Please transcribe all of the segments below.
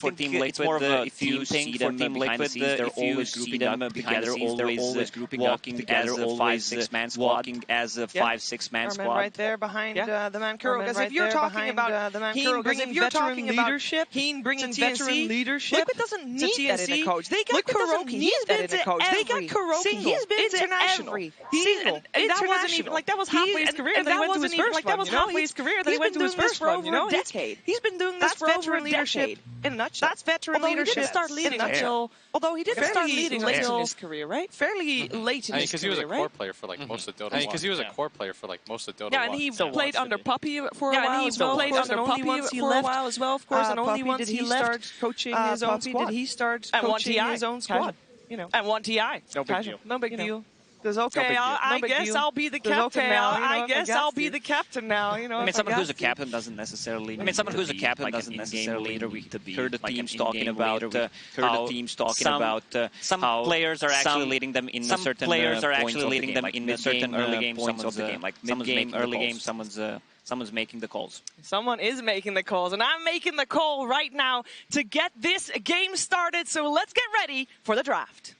for Team Liquid, if you see them behind the scenes, they're always grouping up together, always grouping walking together, always 5-6-man squad, walking as a 5-6-man squad. Right there behind the man Kuro. Because if you're talking about Heen bringing veteran leadership, Heen bringing veteran leadership, Liquid doesn't need that in a coach. They got Kuroki. He's been to every. They got Kuroki. He's been international. to every single. And that wasn't even like that was halfway his career. Then he went to his first one. That was halfway his career. Then he went to his first one. You know, decade. He's been doing this for over a decade. In a nutshell. That's veteran leadership. Although he didn't start leading late in his career, right? Fairly late in his career, right? Because he was a core player for like most of Dota 1. Because he was a core player for like most of Dota 1. Yeah, and he played under Puppy for a while as well. Played under Puppy for a while as well, of course. And only once he left coaching his own squad. Did he start coaching his own squad? You know, and one TI. No big deal. No big deal. Okay, I guess I'll be the captain now. I guess I'll be the captain now. You know, I mean, someone who's a captain doesn't necessarily. I mean, someone who's a captain doesn't necessarily heard the teams talking about some players are actually leading them in certain players are actually leading them in certain early game points of the game, like mid game, early game. Someone's making the calls. Someone is making the calls, and I'm making the call right now to get this game started. So let's get ready for the draft.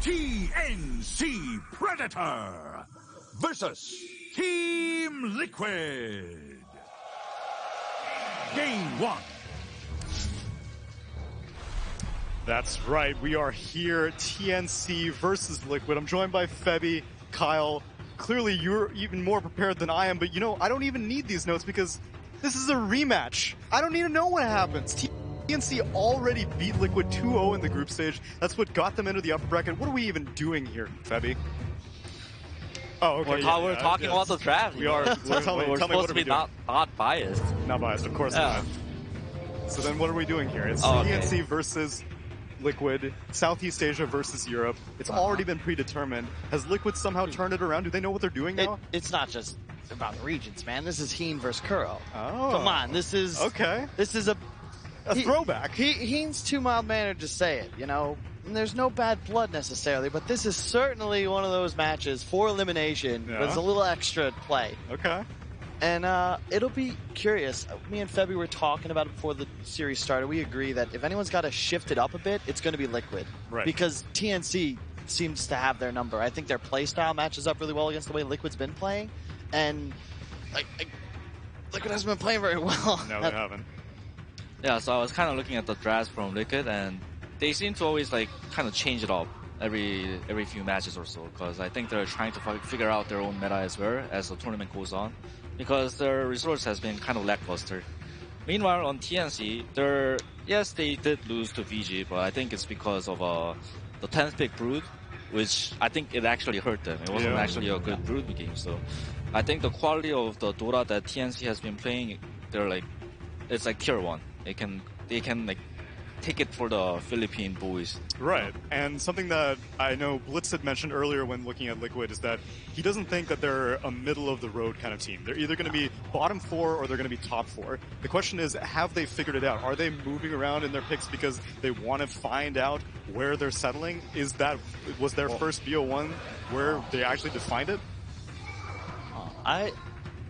TNC Predator versus Team Liquid. Game 1. That's right, we are here, TNC versus Liquid. I'm joined by Febby, Kyle. Clearly you're even more prepared than I am, but you know, I don't even need these notes because this is a rematch. I don't need to know what happens. TNC already beat Liquid 2-0 in the group stage. That's what got them into the upper bracket. What are we even doing here, Febby? Oh, okay. We're talking about the draft. We are. We're supposed to be not biased. Not biased, of course not. So then what are we doing here? It's TNC versus Liquid, Southeast Asia versus Europe. It's already been predetermined. Has Liquid somehow turned it around? Do they know what they're doing now? It's not just about regions, man. This is Heen versus Kuro. Oh. Come on, this is... Okay. This is a throwback. Heen's too mild-mannered to say it, you know? And there's no bad blood necessarily, but this is certainly one of those matches for elimination with a little extra play. Okay. And it'll be curious. Me and Febby were talking about it before the series started. We agree that if anyone's got to shift it up a bit, it's going to be Liquid. Right. Because TNC seems to have their number. I think their play style matches up really well against the way Liquid's been playing. And Liquid hasn't been playing very well. No, they haven't. Yeah, so I was kind of looking at the drafts from Liquid, and they seem to always like kind of change it up every few matches or so, because I think they're trying to figure out their own meta as well as the tournament goes on, because their resource has been kind of lackluster. Meanwhile, on TNC, they did lose to VG, but I think it's because of the 10th pick Brood, which I think it actually hurt them. It wasn't actually a good Brood game, so I think the quality of the Dota that TNC has been playing, it's like tier 1. They can like take it for the Philippine boys. Right, and something that I know Blitz had mentioned earlier when looking at Liquid is that he doesn't think that they're a middle-of-the-road kind of team. They're either going to be bottom 4 or they're going to be top 4. The question is, have they figured it out? Are they moving around in their picks because they want to find out where they're settling? Was their first BO1 where they actually defined it?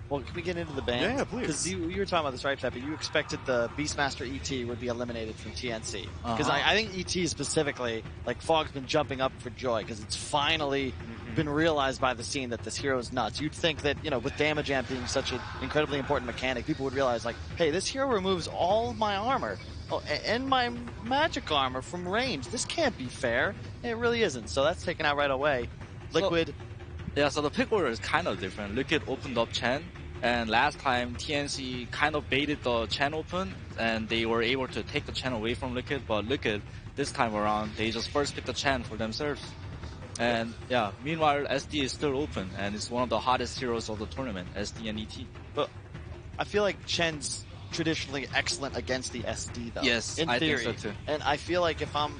Well, can we get into the ban? Yeah, please. Because you were talking about this, right, Pepe? You expected the Beastmaster ET would be eliminated from TNC. Because I think ET specifically, like, Fog's been jumping up for joy because it's finally been realized by the scene that this hero is nuts. You'd think that, you know, with damage amp being such an incredibly important mechanic, people would realize, like, hey, this hero removes all of my armor and my magic armor from range. This can't be fair. It really isn't. So that's taken out right away. Liquid... So the pick order is kind of different. Liquid opened up Chen, and last time TNC kind of baited the Chen open, and they were able to take the Chen away from Liquid, but Liquid, this time around, they just first picked the Chen for themselves. And meanwhile, SD is still open, and it's one of the hottest heroes of the tournament, SD and ET. But I feel like Chen's traditionally excellent against the SD, though. Yes, in I theory. think so too. And I feel like if I'm...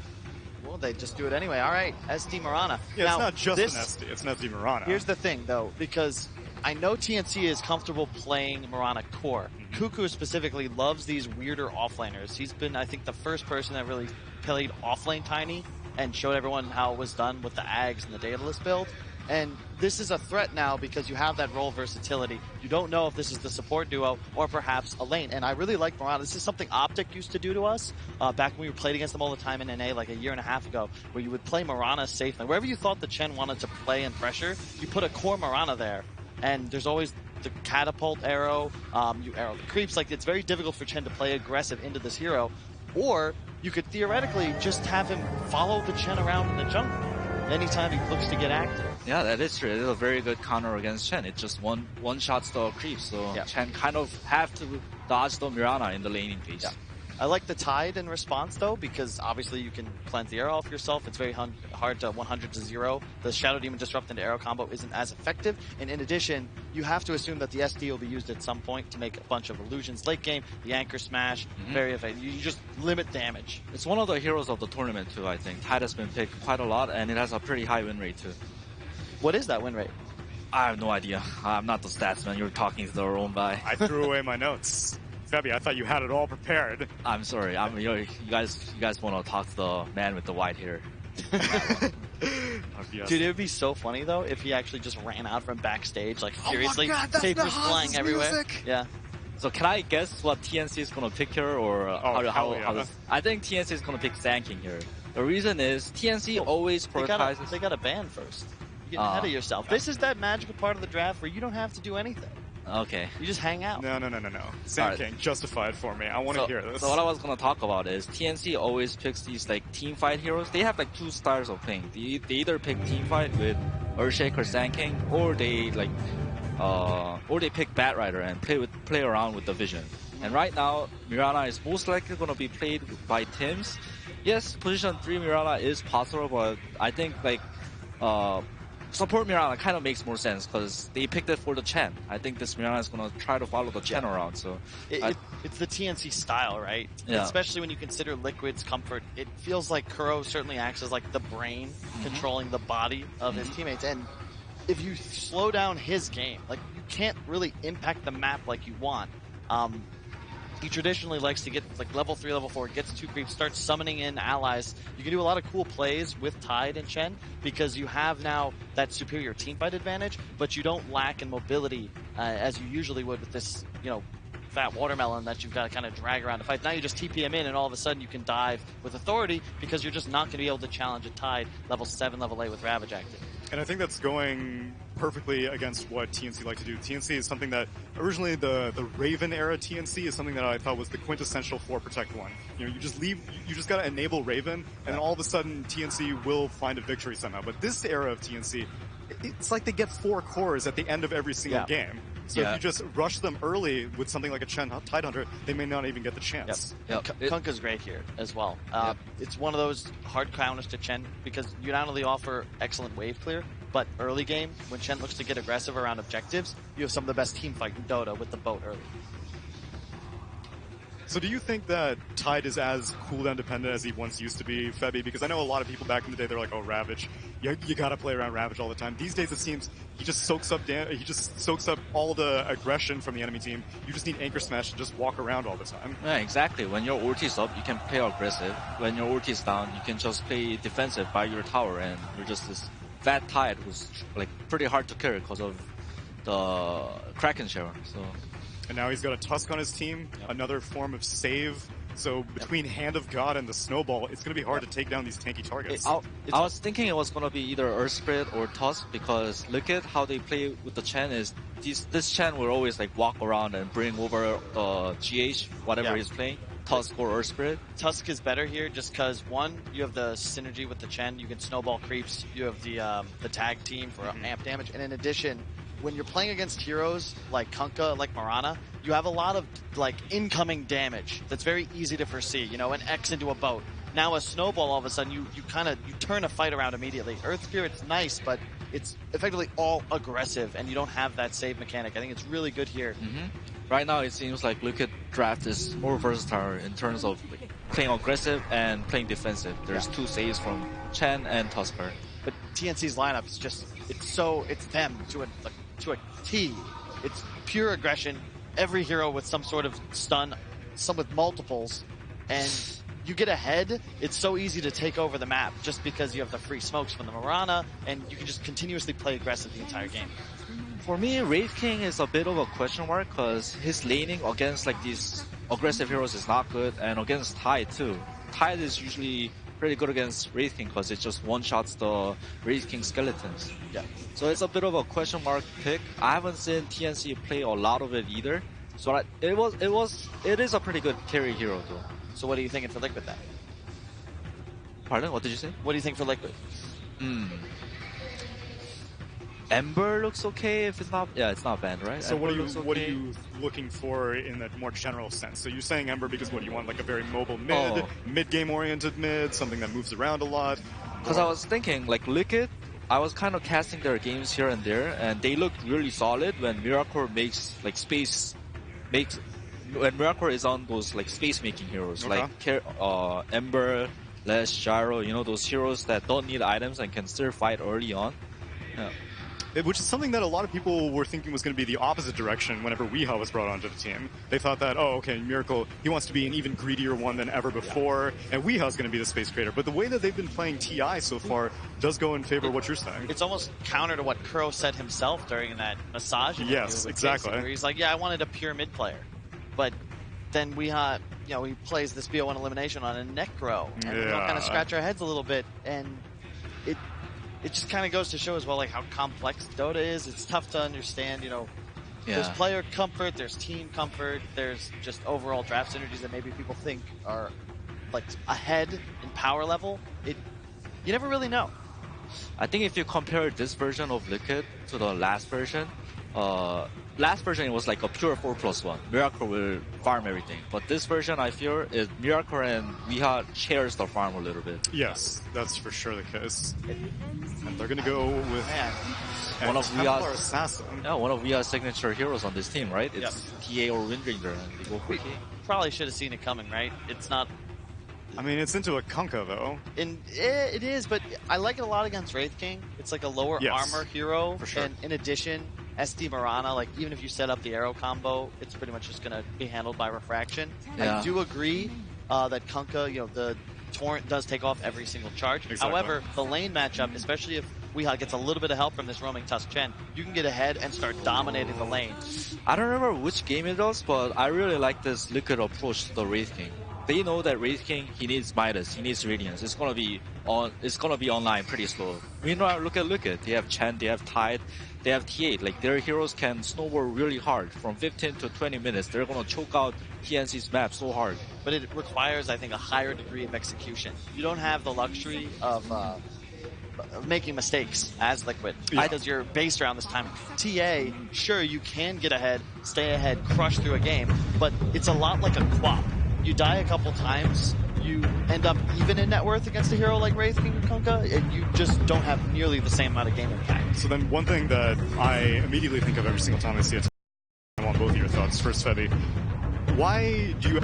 Well, they just do it anyway. All right, SD Mirana. Yeah, now, it's not just an SD, it's an SD Mirana. Here's the thing, though, because I know TNC is comfortable playing Mirana core. Cuckoo specifically loves these weirder offlaners. He's been, I think, the first person that really played offlane Tiny and showed everyone how it was done with the Ags and the Daedalus build. And this is a threat now because you have that role versatility. You don't know if this is the support duo or perhaps a lane. And I really like Mirana. This is something Optic used to do to us back when we played against them all the time in NA like a year and a half ago, where you would play Mirana safe. Like wherever you thought the Chen wanted to play and pressure, you put a core Mirana there. And there's always the catapult arrow, you arrow the creeps. Like it's very difficult for Chen to play aggressive into this hero. Or you could theoretically just have him follow the Chen around in the jungle anytime he looks to get active. Yeah, that is true. It is a very good counter against Chen. It just one-shots the creep, so Chen kind of have to dodge the Mirana in the laning phase. Yeah. I like the Tide in response, though, because obviously you can cleanse the arrow off yourself. It's very hard to 100 to 0. The Shadow Demon Disrupt into arrow combo isn't as effective. And in addition, you have to assume that the SD will be used at some point to make a bunch of illusions late game. The Anchor Smash, very effective. You just limit damage. It's one of the heroes of the tournament, too, I think. Tide has been picked quite a lot, and it has a pretty high win rate, too. What is that win rate? I have no idea. I'm not the stats man. You're talking to the wrong guy. I threw away my notes. Febby, I thought you had it all prepared. I'm sorry. You guys want to talk to the man with the white hair. Dude, it would be so funny though if he actually just ran out from backstage, like furiously, sabers flying everywhere. Music. Yeah. So can I guess what TNC is gonna pick here, or how this? I think TNC is gonna pick Zanking here. The reason is TNC always prioritizes. They got a ban first. You're getting ahead of yourself. This is that magical part of the draft where you don't have to do anything. Okay. You just hang out. No. Sand King, justify it for me. I want to hear this. So what I was gonna talk about is TNC always picks these like team fight heroes. They have like two styles of playing. They either pick team fight with Earthshaker, Sand King, or they pick Bat Rider and play around with the vision. And right now, Mirana is most likely gonna be played by Tims. Yes, position 3 Mirana is possible, but I think like support Mirana kind of makes more sense because they picked it for the Chen. I think this Mirana is going to try to follow the Chen around. So it's the TNC style, right? Yeah. Especially when you consider Liquid's comfort. It feels like Kuro certainly acts as like the brain controlling the body of his teammates. And if you slow down his game, like you can't really impact the map like you want. He traditionally likes to get like level 3, level 4, gets 2 creeps, starts summoning in allies. You can do a lot of cool plays with Tide and Chen because you have now that superior teamfight advantage, but you don't lack in mobility as you usually would with this, fat watermelon that you've got to kind of drag around to fight. Now you just TP him in and all of a sudden you can dive with authority because you're just not going to be able to challenge a Tide level 7, level 8 with Ravage active. And I think that's going perfectly against what TNC like to do. TNC is something that originally the Raven era TNC is something that I thought was the quintessential for Protect 1. You just got to enable Raven and all of a sudden TNC will find a victory somehow. But this era of TNC, it's like they get 4 cores at the end of every single game. So if you just rush them early with something like a Chen Tidehunter, they may not even get the chance. Kunkka's great here as well. It's one of those hard counters to Chen because you not only offer excellent wave clear, but early game, when Chen looks to get aggressive around objectives, you have some of the best team fight in Dota with the boat early. So do you think that Tide is as cooldown dependent as he once used to be, Febby? Because I know a lot of people back in the day, they're like, oh, Ravage, you gotta play around Ravage all the time. These days it seems he just soaks up all the aggression from the enemy team. You just need Anchor Smash to just walk around all the time. Yeah, exactly. When your ulti's up, you can play aggressive. When your ulti's down, you can just play defensive by your tower, and you're just this fat Tide who's like pretty hard to kill because of the Kraken share. So. And now he's got a Tusk on his team, another form of save. So between Hand of God and the Snowball, it's going to be hard to take down these tanky targets. I was thinking it was going to be either Earth Spirit or Tusk because look at how they play with the Chen is this Chen will always like walk around and bring over GH, whatever he's playing. Tusk or Earth Spirit. Tusk is better here just because, one, you have the synergy with the Chen. You can snowball creeps. You have the tag team for amp damage. And in addition, when you're playing against heroes like Kunkka, like Mirana, you have a lot of like incoming damage that's very easy to foresee. An X into a boat. Now a snowball, all of a sudden, you turn a fight around immediately. Earth Spirit's nice, but it's effectively all aggressive, and you don't have that save mechanic. I think it's really good here. Right now, it seems like Liquid Draft is more versatile in terms of like, playing aggressive and playing defensive. There's 2 saves from Chen and Tusker. But TNC's lineup is just, it's them to a T. It's pure aggression. Every hero with some sort of stun, some with multiples, and you get ahead, it's so easy to take over the map just because you have the free smokes from the Mirana, and you can just continuously play aggressive the entire game. For me, Wraith King is a bit of a question mark because his laning against like these aggressive heroes is not good, and against Tide too. Tide is usually pretty good against Wraith King because it just one-shots the Wraith King skeletons. Yeah. So it's a bit of a question mark pick. I haven't seen TNC play a lot of it either. So it is a pretty good carry hero though. So what are you thinking for Liquid then? Pardon? What did you say? What do you think for Liquid? Ember looks okay if it's not. Yeah, it's not banned, right? So Ember what are you looking for in that more general sense? So you're saying Ember because what, you want like a very mobile mid game oriented mid, something that moves around a lot? Because I was thinking like Liquid, I was kind of casting their games here and there, and they look really solid when Miracle makes like when Miracle is on those like space making heroes like Ember, Les, Gyro, you know, those heroes that don't need items and can still fight early on. Yeah. Which is something that a lot of people were thinking was going to be the opposite direction whenever Weeha was brought onto the team. They thought that, oh, okay, Miracle, he wants to be an even greedier one than ever before, and Weeha's going to be the space creator. But the way that they've been playing TI so far does go in favor of what you're saying. It's almost counter to what Kuro said himself during that massage interview. Yes, exactly. Jason, where he's like, yeah, I wanted a pure mid player. But then Weeha, you know, he plays this BO1 elimination on a Necro, and we all kind of scratch our heads a little bit, and it just kind of goes to show as well like how complex Dota is. It's tough to understand, you know. There's player comfort, there's team comfort, there's just overall draft synergies that maybe people think are like ahead in power level. You never really know. I think if you compare this version of Liquid to the last version it was like a pure 4+1. Miracle will farm everything. But this version, I fear, is Miracle and Weeha shares the farm a little bit. Yes, that's for sure the case. And they're going to go with one of Weeha's assassin. Yeah, one of Weeha's signature heroes on this team, right? It's TA or Windringer, and they go for TA. Probably should have seen it coming, right? It's not. I mean, it's into a Kunkka though. It is, but I like it a lot against Wraith King. It's like a lower armor hero, for sure. And in addition, SD Mirana, like even if you set up the arrow combo, it's pretty much just gonna be handled by refraction. I do agree that Kunkka, you know, the torrent does take off every single charge. Exactly. However, the lane matchup, especially if Weeha gets a little bit of help from this roaming Tusk Chen, you can get ahead and start dominating the lane. I don't remember which game it was, but I really like this Liquid approach to the Wraith King. They know that Wraith King, he needs Midas, he needs Radiance. It's gonna be online pretty slow. Meanwhile, look at Liquid. They have Chen, they have Tide, they have T8. Like their heroes can snowboard really hard. From 15 to 20 minutes, they're gonna choke out TNC's map so hard. But it requires, I think, a higher degree of execution. You don't have the luxury of making mistakes as Liquid because you're based around this time. TA, sure, you can get ahead, stay ahead, crush through a game, but it's a lot like a Quap. You die a couple times, you end up even in net worth against a hero like Wraith King or Kunkka, and you just don't have nearly the same amount of game impact. So then one thing that I immediately think of every single time I see it, I want both of your thoughts. First, Febby, why do you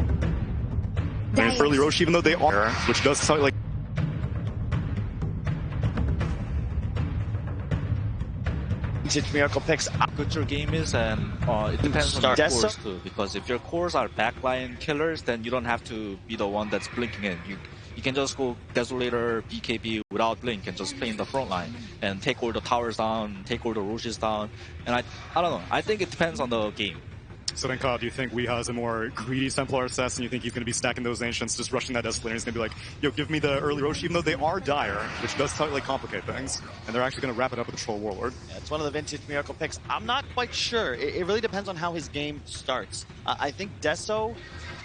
early Roche, even though they are, which does sound like Miracle picks how good your game is, and it depends on your cores too. Because if your cores are backline killers, then you don't have to be the one that's blinking in. You can just go Desolator, BKB without blink and just play in the front line and take all the towers down, take all the Roches down. And I don't know. I think it depends on the game. So then, Kyle, do you think Weeha is a more greedy Templar assassin? You think he's going to be stacking those Ancients, just rushing that Desolator? He's going to be like, yo, give me the early Roche, even though they are dire, which does slightly complicate things. And they're actually going to wrap it up with the Troll Warlord. Yeah, it's one of the vintage Miracle picks. I'm not quite sure. It really depends on how his game starts. I think Deso,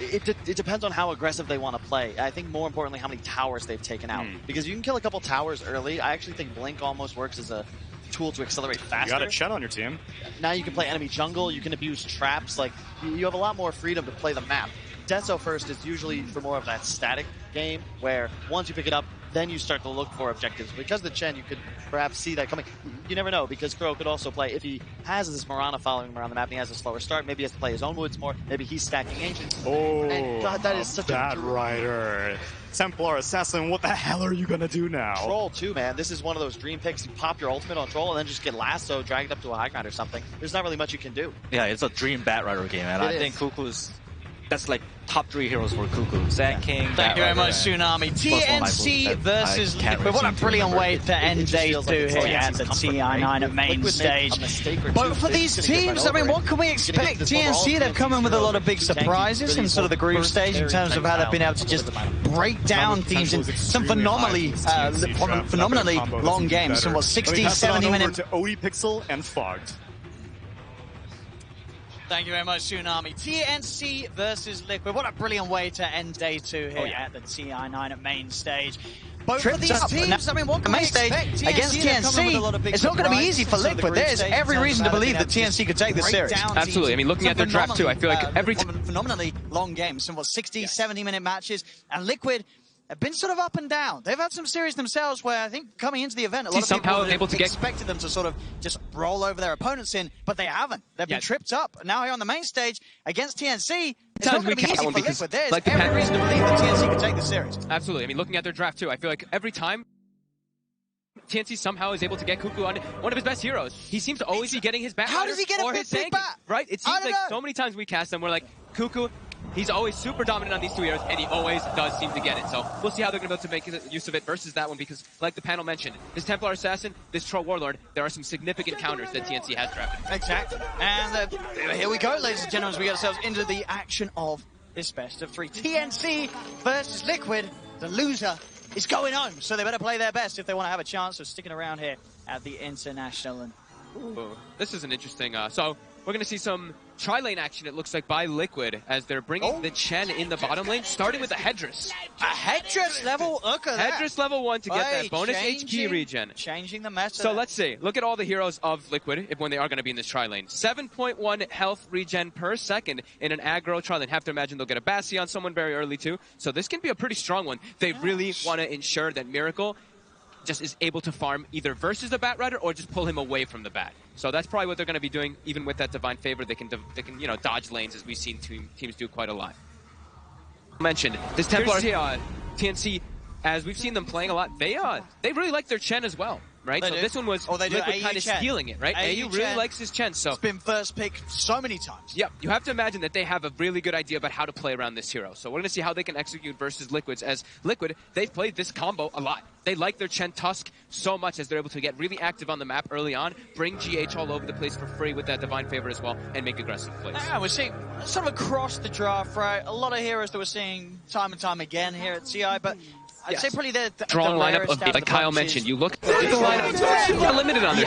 it depends on how aggressive they want to play. I think more importantly, how many towers they've taken out. Because you can kill a couple towers early. I actually think Blink almost works as a tool to accelerate faster. You got a Chen on your team. Now you can play enemy jungle, you can abuse traps, like you have a lot more freedom to play the map. Deso first is usually for more of that static game where once you pick it up, then you start to look for objectives. Because of the Chen, you could perhaps see that coming. You never know, because Kuro could also play, if he has this Mirana following him around the map and he has a slower start, maybe he has to play his own woods more, maybe he's stacking Ancients. Oh, and God, that is such a Rider. Templar Assassin, what the hell are you gonna do now? Troll too, man. This is one of those dream picks. You pop your ultimate on Troll and then just get lasso, drag it up to a high ground or something. There's not really much you can do. Yeah, it's a dream Bat Rider game, and I think Kuku's that's like top 3 heroes for Cuckoo. Zach King. Thank you very much, Tsunami. TNC versus Liquid. What a brilliant way to end day 2 here at the Ti9 at main stage. Both of these teams, I mean, what can we expect? TNC, they've come in with a lot of big surprises in sort of the group stage in terms of how they've been able to just break down teams in some phenomenally long games. Some, what, 60, 70 minutes. To Odie Pixel and Fogged. Thank you very much, Tsunami. TNC versus Liquid. What a brilliant way to end day 2 here at the Ti9 at main stage. Both of these teams, I mean, what can we expect? Against TNC, it's not going to be easy for Liquid. There's every reason to believe that TNC could take this series. Absolutely. I mean, looking at their draft too, I feel like every phenomenally long games, some 60, 70-minute matches, and Liquid have been sort of up and down. They've had some series themselves where I think coming into the event, a lot of people expected them to sort of just roll over their opponents in, but they haven't. They've been tripped up. Now here on the main stage against TNC, it's not going to be easy for Liquid. There's every reason to believe that TNC could take the series. Absolutely. I mean, looking at their draft too, I feel like every time TNC somehow is able to get Cuckoo on one of his best heroes. He seems to always be getting his bat. How does he get a big bat? Right? It seems like so many times we cast him, we're like, Cuckoo, he's always super dominant on these 2 heroes, and he always does seem to get it. So we'll see how they're going to be able to make use of it versus that one, because like the panel mentioned, this Templar Assassin, this Troll Warlord, there are some significant counters that TNC has drafted. Exactly. And here we go, ladies and gentlemen, as we get ourselves into the action of this best of 3. TNC versus Liquid. The loser is going home, so they better play their best if they want to have a chance of sticking around here at the International. And ooh, this is an interesting, so we're going to see some tri-lane action, it looks like, by Liquid, as they're bringing the Chen in the bottom lane, starting with a Headdress. A Headdress level? Look at that. Headdress level 1 to get that bonus HP regen. Changing the meta. So let's see. Look at all the heroes of Liquid when they are going to be in this tri-lane. 7.1 health regen per second in an aggro tri-lane. Have to imagine they'll get a Bassi on someone very early too. So this can be a pretty strong one. They really want to ensure that Miracle just is able to farm either versus the Bat Rider or just pull him away from the Bat. So that's probably what they're going to be doing. Even with that Divine Favor, they can dodge lanes, as we've seen teams do quite a lot. Mentioned this Templar TNC, as we've seen them playing a lot, they really like their Chen as well, right? So this one was Liquid kind of stealing it, right? AU really likes his Chen, so it's been first pick so many times. Yeah, you have to imagine that they have a really good idea about how to play around this hero. So we're going to see how they can execute versus Liquids, as Liquid, they've played this combo a lot. They like their Chen Tusk so much as they're able to get really active on the map early on, bring GH all over the place for free with that Divine Favor as well, and make aggressive plays. Yeah, we're seeing sort of across the draft, right? A lot of heroes that we're seeing time and time again here at TI, but I'd say probably the strong lineup of, like Kyle mentioned, you look at the lineup, they're limited on their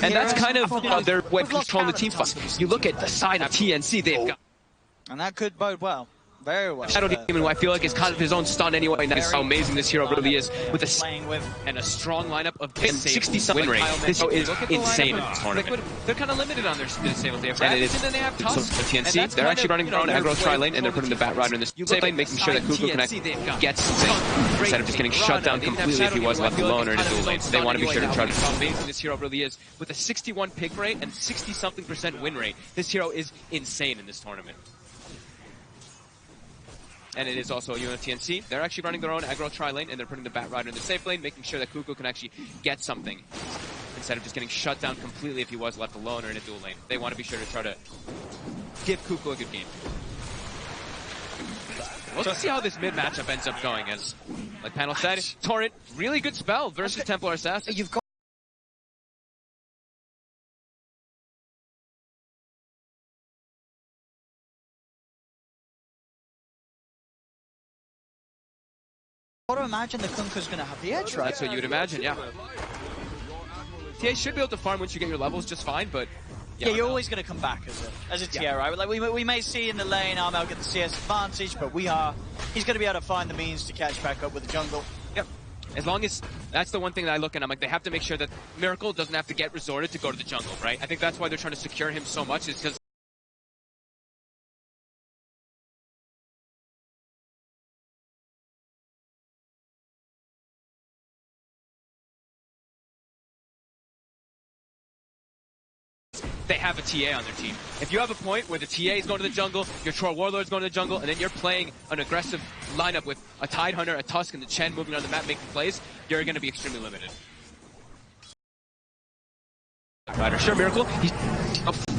and that's kind of their way of controlling the team fight. You look at the side of TNC, they've got, and that could bode well. Very well. Shadow Demon, who I feel like is kind of his own stun anyway, and that's how amazing this hero really is, with a strong lineup of 60 win rate. This hero is insane in this tournament. They're kind of limited on their disabled. They have Rabbits, and then they have Tusk. So for TNC, they're actually running their own aggro tri-lane, and they're putting the Bat Rider in this safe lane, making sure that Cuckoo can get something, instead of just getting shut down completely if he was left alone or in a dual lane. So they want to be sure to try to... How amazing this hero really is. With a 61 pick rate and 60-something% win rate, this hero is insane in this tournament. And it is also TNC. They're actually running their own aggro tri-lane, and they're putting the Bat Rider in the safe lane, making sure that Cuckoo can actually get something, instead of just getting shut down completely if he was left alone or in a dual lane. They want to be sure to try to give Cuckoo a good game. We'll see how this mid matchup ends up going, as, like panel said, Torrent, really good spell versus Templar Assassin. You've got to imagine the Kunkka's going to have the edge, right? That's what you would imagine, yeah. TA should be able to farm once you get your levels just fine, but... Yeah, you're always going to come back as a TA, right? Like we may see in the lane Armel get the CS advantage, but he's going to be able to find the means to catch back up with the jungle. Yep. As long as, that's the one thing that I look at, I'm like, they have to make sure that Miracle doesn't have to get resorted to go to the jungle, right? I think that's why they're trying to secure him so much, is because they have a TA on their team. If you have a point where the TA is going to the jungle, your Troll Warlord is going to the jungle, and then you're playing an aggressive lineup with a Tidehunter, a Tusk, and the Chen moving on the map making plays, you're going to be extremely limited. Batrider. Sure, Miracle, he's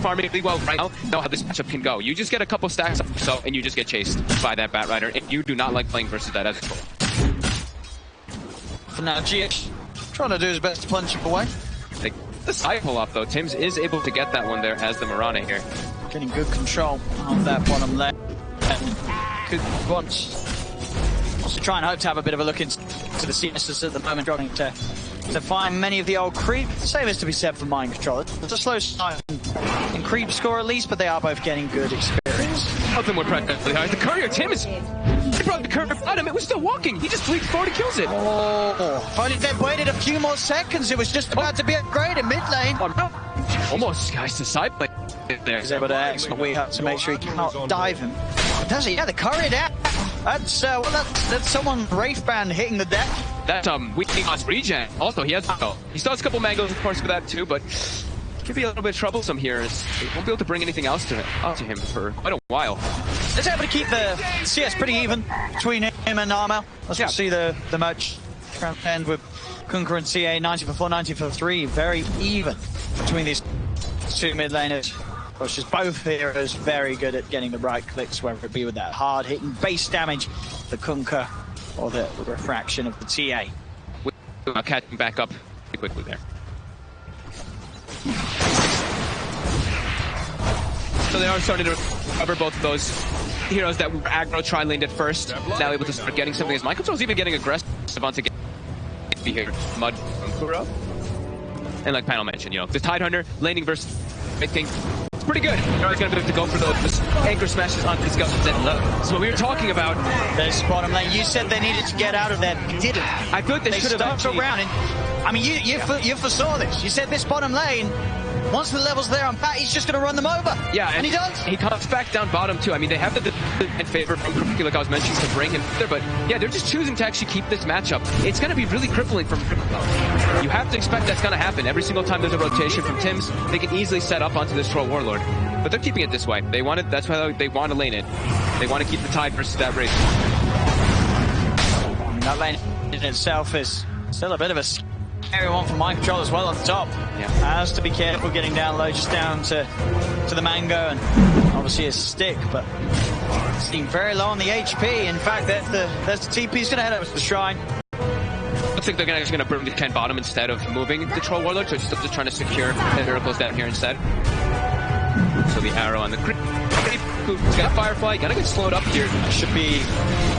farming really well right now. Know how this matchup can go. You just get a couple stacks up so, and you just get chased by that Batrider. And you do not like playing versus that as a For now, GH trying to do his best to punch him away. Like, the side pull off though, Tims is able to get that one there as the Mirana here. Getting good control of that bottom lane. Could wants to try and hope to have a bit of a look into the CSs at the moment, trying to find many of the old creep. Same is to be said for Mind Control. It's a slow start in creep score at least, but they are both getting good experience. Nothing more practically high. The courier, Tim is... He brought the courier at him. It was still walking. He just fleet forward and kills it. Oh, if only they'd waited a few more seconds. It was just about to be upgraded mid lane. Almost, guys, to side play there. He's able to X, but we have to make sure he cannot dive him. Does he? Yeah, the courier down. That's well, that's someone Wraith Band hitting the deck. That's weakling on regen. Also, he still has a couple mangoes, of course, for that too, but could be a little bit troublesome here. As he won't be able to bring anything else to him for quite a while. It's able to keep the CS pretty even between him and Armel. As we'll see the match end with Kunkka and CA 90 for 4, 90 for 3. Very even between these two mid laners. Of course, just both heroes very good at getting the right clicks, whether it be with that hard hitting base damage, the Kunkka, or the refraction of the TA. We're catching back up pretty quickly there. So they are starting to recover both of those heroes that were aggro tri-laned at first. Now able to start getting something as Mind Control's even getting aggressive onto here. Mud from Kuro. And like Panel mentioned, the Tide Hunter laning versus I think it's pretty good. You're always going to be able to go for those anchor smashes onto his guns and low. So what we were talking about this bottom lane, you said they needed to get out of there. They didn't. I feel like they should have actually... around. And, I mean, you foresaw this. You said this bottom lane, once the level's there on Pat, he's just going to run them over. Yeah, and he does. He comes back down bottom too. I mean, they have the in favor from Kuroki, like I was mentioning, to bring him there, but yeah, they're just choosing to actually keep this matchup. It's going to be really crippling from You have to expect that's going to happen. Every single time there's a rotation from Tims, they can easily set up onto this Troll Warlord. But they're keeping it this way. That's why they want to lane it. They want to keep the Tide versus that race. I mean, that lane in itself is still a bit of a scary one for Mind Control as well on the top. Yeah. Has to be careful getting down low, just down to the Mango and obviously a stick, but seeing very low on the HP. In fact, there's the TP. He's going to head over to the shrine. I think they're actually going to burn the Ken bottom instead of moving the Troll Warlord, so still just trying to secure the miracles down here instead. So the arrow on the creep. He's got Firefly, gotta get slowed up here. Should be...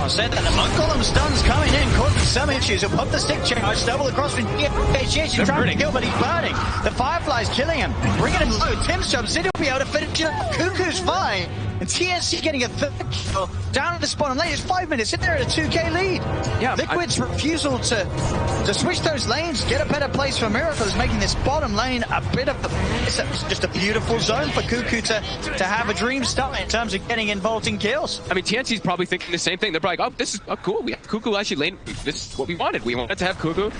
I said that the Mud Golem stun's coming in, causing some issues. He'll pop the stick charge, double across from GH. He's trying to kill, but he's burning. The Firefly's killing him, bringing him low. Tim's jumps in, he'll be able to finish it up. Cuckoo's fine. And TNC getting a third kill down at the bottom lane. It's 5 minutes in there at a 2k lead. Yeah, Liquid's refusal to switch those lanes, get a better place for Miracle is making this bottom lane a bit of just a beautiful zone for Cuckoo to have a dream start in terms of getting involved in kills. I mean, TNC's probably thinking the same thing. They're probably like, oh, this is cool. We have Cuckoo actually lane. This is what we wanted. We wanted to have Cuckoo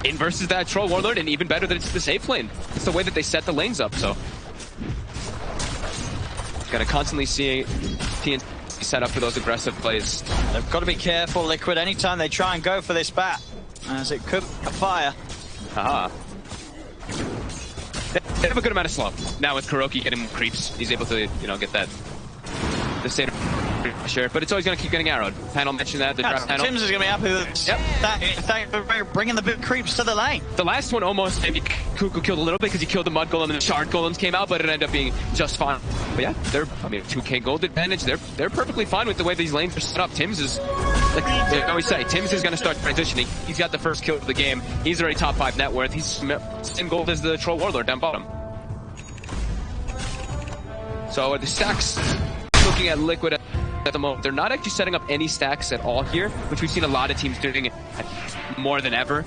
in versus that Troll Warlord, and even better that it's the safe lane. It's the way that they set the lanes up, so. Gotta constantly see TNC set up for those aggressive plays. They've got to be careful, Liquid, anytime they try and go for this bat, as it could fire. Haha. They have a good amount of slow. Now with Kuroki getting creeps, he's able to, get that the state of pressure, but it's always going to keep getting arrowed. Panel mentioned that. The draft panel. Tims is going to be happy with this. Yep. That, bringing the big creeps to the lane. The last one almost maybe Cuckoo killed a little bit because he killed the Mud Golem and the Shard Golems came out, but it ended up being just fine. But yeah, they're 2k gold advantage. They're perfectly fine with the way these lanes are set up. Tims is, like I always say, Tims is going to start transitioning. He's got the first kill of the game. He's already top 5 net worth. He's same gold as the Troll Warlord down bottom. So the stacks, looking at Liquid at the moment, they're not actually setting up any stacks at all here, which we've seen a lot of teams doing it more than ever.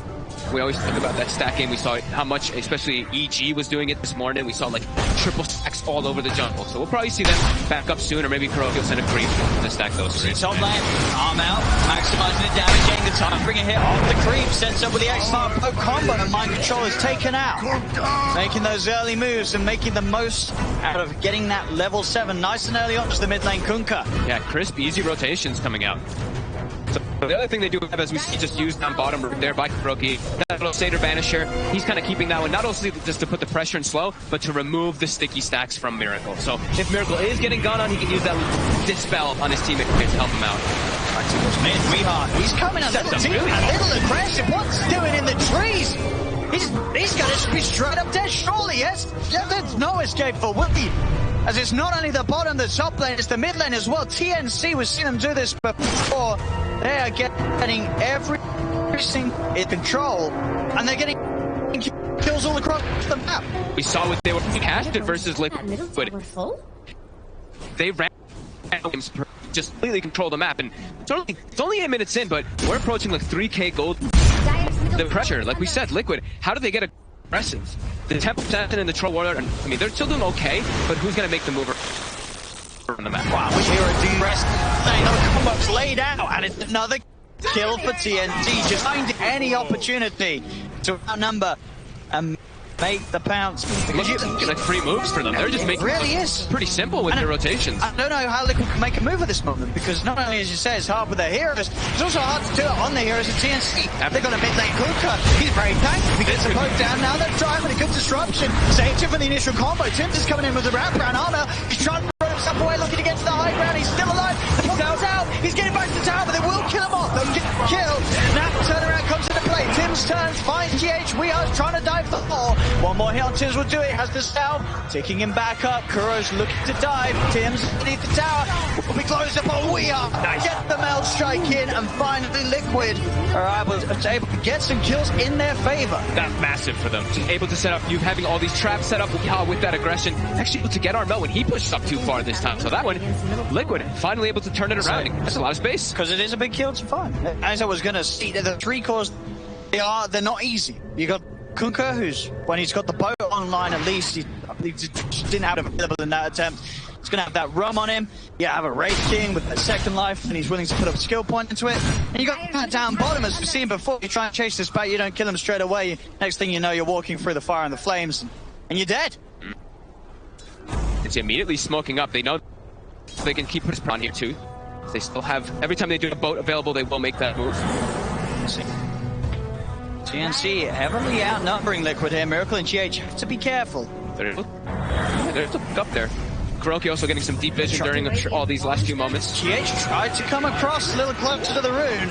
We always talk about that stack game. We saw how much, especially EG was doing it this morning. We saw like triple stacks all over the jungle. So we'll probably see them back up soon, or maybe Kuroki will send a creep to stack those three. Top lane, arm out, maximizing the damage, getting the time, bring a hit off the creep, sets up with the X-Fire poke combo, and Mind Control is taken out. Making those early moves and making the most out of getting that level 7 nice and early on to the mid lane Kunkka. Yeah, crisp, easy rotations coming out. So the other thing they do have, as we see, just used on bottom there by Kuroki, that little Seder Banisher, he's kind of keeping that one, not only just to put the pressure in slow, but to remove the sticky stacks from Miracle. So if Miracle is getting gone on, he can use that Dispel on his teammate to help him out. Back towards mid, Rehard. He's coming a little aggressive. What's he doing in the trees? He's going to be straight up dead, surely, yes? Yeah, there's no escape for Willie. As it's not only the bottom, the top lane, it's the mid lane as well. TNC, we've seen them do this before. They are getting everything in control, and they're getting kills all across the map. We saw what they were casted versus Liquid. They ran games, just completely control the map, and it's only 8 minutes in, but we're approaching like 3k gold. The pressure, like we said, Liquid, how do they get aggressive? The Temple Assassin and the Troll Warrior, I mean, they're still doing okay, but who's going to make the move on the map? Wow, we hear a de-rest. Another combo's laid out, and it's another kill for TNT. Just find any opportunity to outnumber and make the pounce. Because you get like 3 moves for them. They're just making it pretty simple with their rotations. I don't know how Liquid can make a move at this moment, because not only, as you say, it's hard with their heroes, it's also hard to do it on the heroes of TNC. They've got a mid-lane Kuka. He's very tanky. He gets a poke down. Now they're driving a good disruption. Saves him for the initial combo. Tim's is coming in with the wraparound armor. He's trying to run himself away, looking to get to the high ground. He's still alive. The poke's out. He's getting back to the tower, but they will kill him off. They'll get killed. Now turnaround comes into play. Tim's turns, finds GH. We are trying to dive for 4. One more hit on Tim's will do it. Has the cell, taking him back up. Kuro's looking to dive. Tim's beneath the tower. Will be closed up, but we are. Get the Meld Strike in, and finally Liquid are able to get some kills in their favor. That's massive for them. Able to set up, you having all these traps set up with that aggression. Actually able to get Armel when he pushed up too far this time. So that one, Liquid finally able to turn it around. That's a lot of space. Because it is a big kill to find. As I was going to see, the 3 cores, they're not easy. You got Kunkka, who's, when he's got the boat online, at least, I believe he didn't have it available in that attempt. He's going to have that rum on him. You have a Wraith King with that second life, and he's willing to put up a skill point into it. And you got that down bottom, as we've seen before. You try and chase this back, you don't kill him straight away. Next thing you know, you're walking through the fire and the flames, and you're dead. It's immediately smoking up. They know they can keep putting on here too. They still have, every time they do a boat available, they will make that move. TNC heavily outnumbering Liquid here. Miracle and GH have to be careful. They're up there. Kuroki also getting some deep vision during all these last few moments. GH tried to come across a little closer to the rune.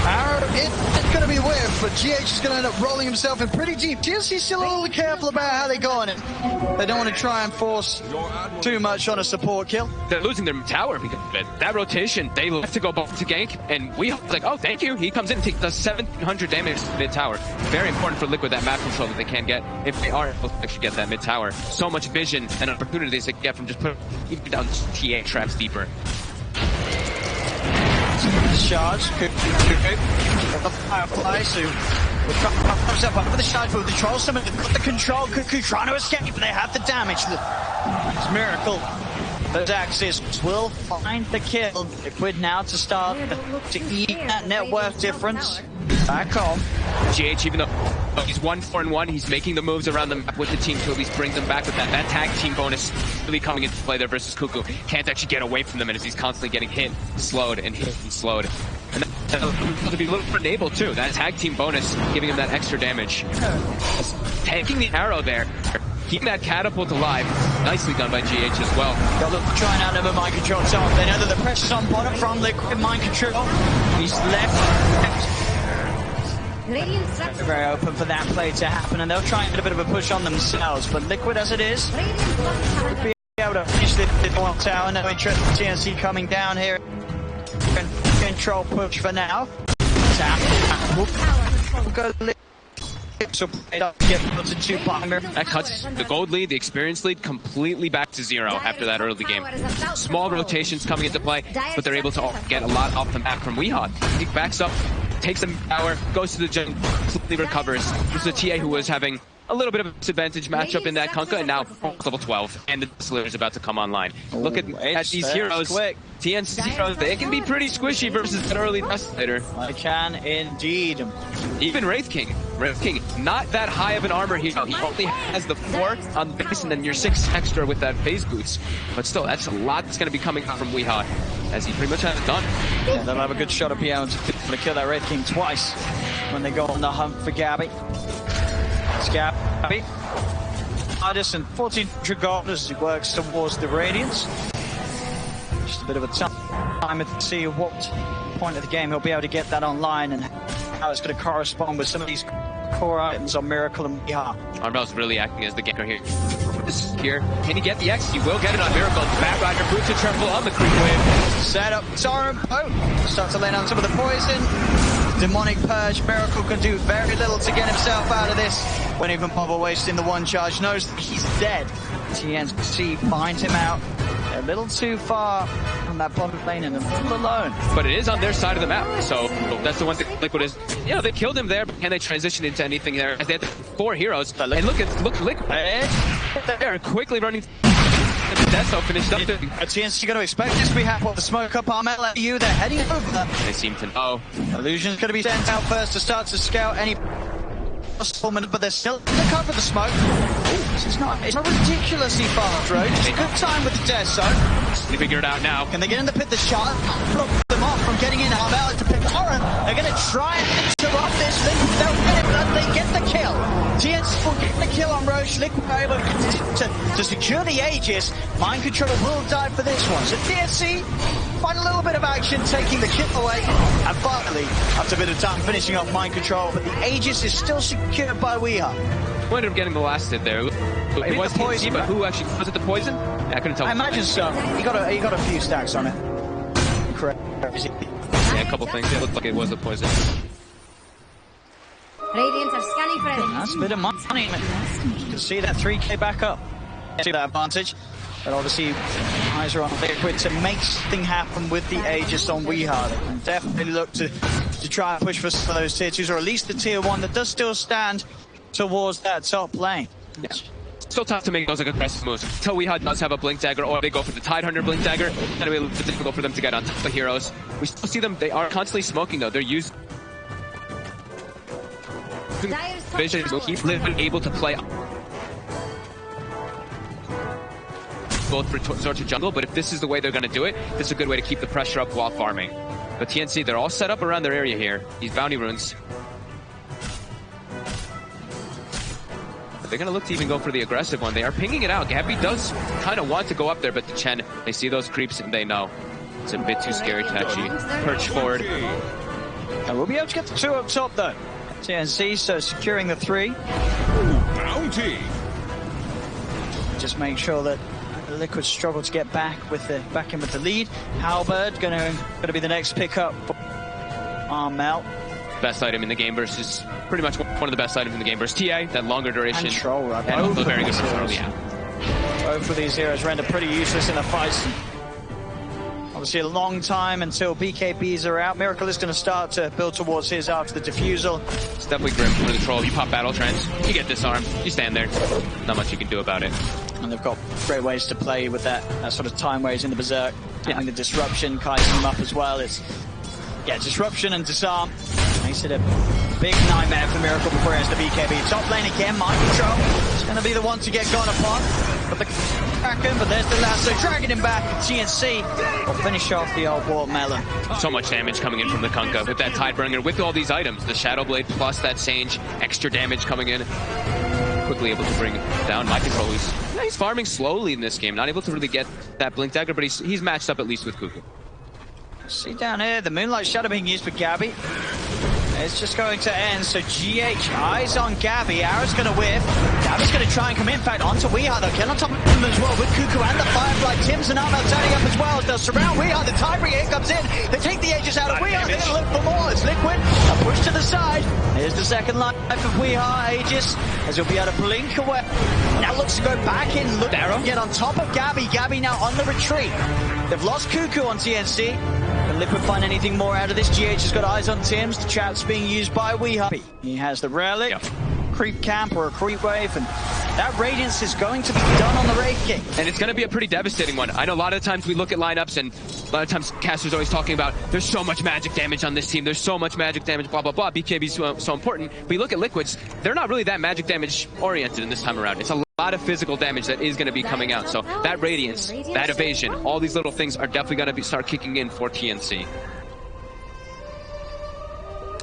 Arrow, it's going to be weird, but GH is going to end up rolling himself in pretty deep. TNC's still a little careful about how they go on it. They don't want to try and force too much on a support kill. They're losing their tower because of it. That rotation, they left to go back to gank, and we like, oh, thank you. He comes in and takes the 700 damage mid tower. Very important for Liquid, that map control that they can get if they are able to actually get that mid tower. So much vision and opportunities they get from just putting even down TA traps deeper. Charge, the Fireflies who comes up over the charge, but the Troll summon got the control. Cuckoo trying to escape, but they have the damage. It's Miracle. The Daxis will find the kill. Liquid now to start to eat that net worth difference. Back on. GH, even though he's 1-4-1, he's making the moves around the map with the team to at least bring them back with that tag team bonus really coming into play there versus Cuckoo. Can't actually get away from them as he's constantly getting hit, slowed, and hit and slowed. And that'll be a little unable too. That tag team bonus giving him that extra damage. Taking the arrow there. Keeping that catapult alive. Nicely done by GH as well. They'll look to try and outnumber mind control itself. They know that the pressure's on bottom from Liquid mind control. He's left. They're very open for that play to happen, and they'll try and get a bit of a push on themselves. But Liquid, as it is, would be able to finish the one tower. No interest in TNC coming down here. Control push for now. Go so that cuts the gold lead, the experience lead, completely back to 0 after that early game. Small rotations coming into play, but they're able to get a lot off the map from Weehawk. He backs up, takes the tower, goes to the jungle, completely recovers. This is a TA who was having a little bit of a disadvantage matchup in that Kunkka, and now level 12, and the Slayer is about to come online. Look at these heroes. TNC heroes, they can be pretty squishy versus an early Desolator. I can indeed. Even Wraith King, not that high of an armor hero. He only has the 4 on the base and then your 6 extra with that phase boots. But still, that's a lot that's going to be coming out from Weehawk. as he pretty much has done. Yeah, they'll have a good shot at being able to kill that Red King twice when they go on the hunt for Gabby. It's Gabby. Artist and 1400 gold as he works towards the Radiance. Just a bit of a time to see what point of the game he'll be able to get that online and how it's going to correspond with some of these core items on Miracle and Miha. Armel's really acting as the gamer here. Can he get the X? He will get it on Miracle. Batrider boots and triple on the creep wave. Set up Soren Pope. Starts to lay down some of the poison. Demonic Purge. Miracle can do very little to get himself out of this. Won't even bother wasting the one charge. Knows that he's dead. TNC finds him out a little too far from that bottom lane and a little alone. But it is on their side of the map, so that's the one thing Liquid is. You know, they killed him there, but can they transition into anything there? As they had 4 heroes. And look Liquid. They're quickly running. That's all finished up. TNC going to expect this. We have the smoke up Armel at you. They're heading over. They seem to know. Illusion's going to be sent out first to start to scout any possible minute, but they're still in the cover of the smoke. It's not ridiculously fast, right? It's a good time with the death zone. They figure it out now. Can they get in the pit? The shot block them off from getting in. Armel to pick Oren. They're going to try and interrupt this. They'll get it, but they get the kill. TNC will get the kill on Roche. Liquid are able to secure the Aegis. Mind Controller will die for this one. So TNC find a little bit of action, taking the kill away. And finally, after a bit of time, finishing off Mind Control. But the Aegis is still secured by Weeha. Ended up getting the last hit there. It was poison, but who actually was it? The poison? I couldn't tell. I imagine so. He got a few stacks on it. Correct. Yeah, a couple things. It looked like it was the poison. Radiant are scanning for enemies. That's a bit of money. You can see that 3k back up. See that advantage. But obviously, eyes are on Liquid to make something happen with the Aegis on Weeha. They can definitely look to try and push for some of those tier 2s, or at least the tier 1 that does still stand towards that top lane. Yeah. Still tough to make those like aggressive moves. Until Weeha does have a Blink Dagger, or they go for the Tidehunter Blink Dagger, that'll be a little bit difficult for them to get on top of the heroes. We still see them, they are constantly smoking though. They're using vision to keep Liquid able to play both resort to jungle, but if this is the way they're going to do it, this is a good way to keep the pressure up while farming. But TNC, they're all set up around their area here. These bounty runes. They're going to look to even go for the aggressive one. They are pinging it out. Gabby does kind of want to go up there, but the Chen, they see those creeps and they know. It's a bit too scary to actually perch forward. And we'll be able to get the 2 up top though. TNC, so securing the 3. Bounty. Just make sure that Liquid struggle to get back in with the lead. Halberd going to be the next pickup for Armel. Best item in the game versus pretty much one of the best items in the game versus TA, that longer duration. And Troll, right? And also very good control, yeah. Both of these heroes render pretty useless in the fights. Obviously a long time until BKBs are out. Miracle is going to start to build towards his after the defusal. It's definitely grim for the Troll. You pop Battle Trance, you get disarmed, you stand there. Not much you can do about it. And they've got great ways to play with that sort of time where he's in the Berserk. Having the disruption, Kaising him up as well. It's disruption and disarm. Makes it a big nightmare for Miracle before he has the BKB. Top lane again, Mind Control. It's going to be the one to get gone upon. But the Kraken, but there's the lasso, dragging him back. TNC will finish off the old watermelon. So much damage coming in from the Kunkka with that Tidebringer, with all these items. The Shadow Blade plus that Sage, extra damage coming in. Quickly able to bring down Mind Control. He's farming slowly in this game, not able to really get that Blink Dagger, but he's matched up at least with Cuckoo. See down here, the Moonlight Shadow being used for Gabby. It's just going to end, so GH eyes on Gabby. Arrow's going to whiff. Gabby's going to try and come in fact onto Weeha. They'll kill on top of him as well with Cuckoo and the Firefly. Tims and Armel turning up as well as they'll surround Weeha. The Tidebringer comes in. They take the Aegis out of Weeha. They're going to look for more. It's Liquid. A push to the side. Here's the second life of Weeha. Aegis, as he'll be able to blink away. Now looks to go back in. Look to get on top of Gabby. Gabby now on the retreat. They've lost Cuckoo on TNC. Can Liquid find anything more out of this? GH has got eyes on Tims. The trap's being used by Weeha. He has the relic, creep camp or a creep wave, and That Radiance is going to be done on the Raid King. And it's going to be a pretty devastating one. I know a lot of times we look at lineups and a lot of times casters always talking about there's so much magic damage on this team, there's so much magic damage, blah, blah, blah. BKB's so important. But you look at Liquids, they're not really that magic damage oriented in this time around. It's a lot of physical damage that is going to be coming out. So that Radiance, that evasion, all these little things are definitely going to start kicking in for TNC.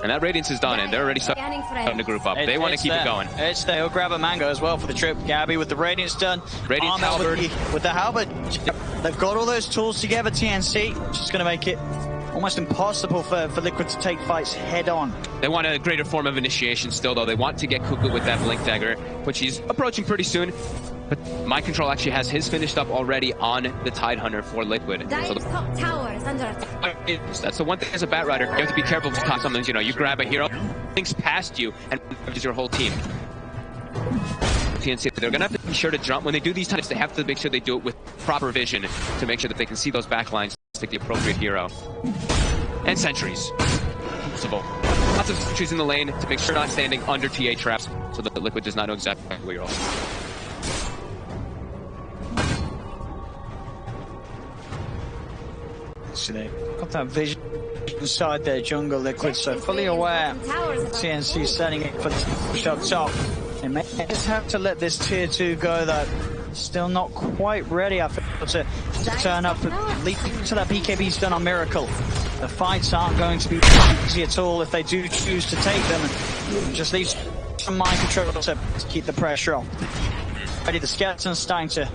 And that Radiance is done, and they're already starting to group up. They want to keep it going. It's there. He'll grab a Mango as well for the trip. Gabby with the Radiance done. Radiance halberd. With the halberd. They've got all those tools together, TNC. Which is going to make it almost impossible for Liquid to take fights head on. They want a greater form of initiation still, though. They want to get Cuckoo with that Blink Dagger, which he's approaching pretty soon. But Mind Control actually has his finished up already on the Tidehunter for Liquid. So top tower is under attack. That's the one thing as a Bat Rider. You have to be careful with sometimes, you know, you grab a hero, thinks past you, and it's your whole team. TNC, they're going to have to be sure to jump. When they do these times, they have to make sure they do it with proper vision to make sure that they can see those backlines to pick the appropriate hero. And sentries. Lots of sentries in the lane to make sure not standing under TA traps so that the Liquid does not know exactly where you're all. So they got that vision inside their jungle, Liquid, so fully aware. TNC setting it for the shot top. They may just have to let this tier 2 go, though. Still not quite ready, I feel, to turn up and lead to that BKB's done on Miracle. The fights aren't going to be easy at all if they do choose to take them. And just leaves some Mind Control to keep the pressure on. Already the Skeleton's starting to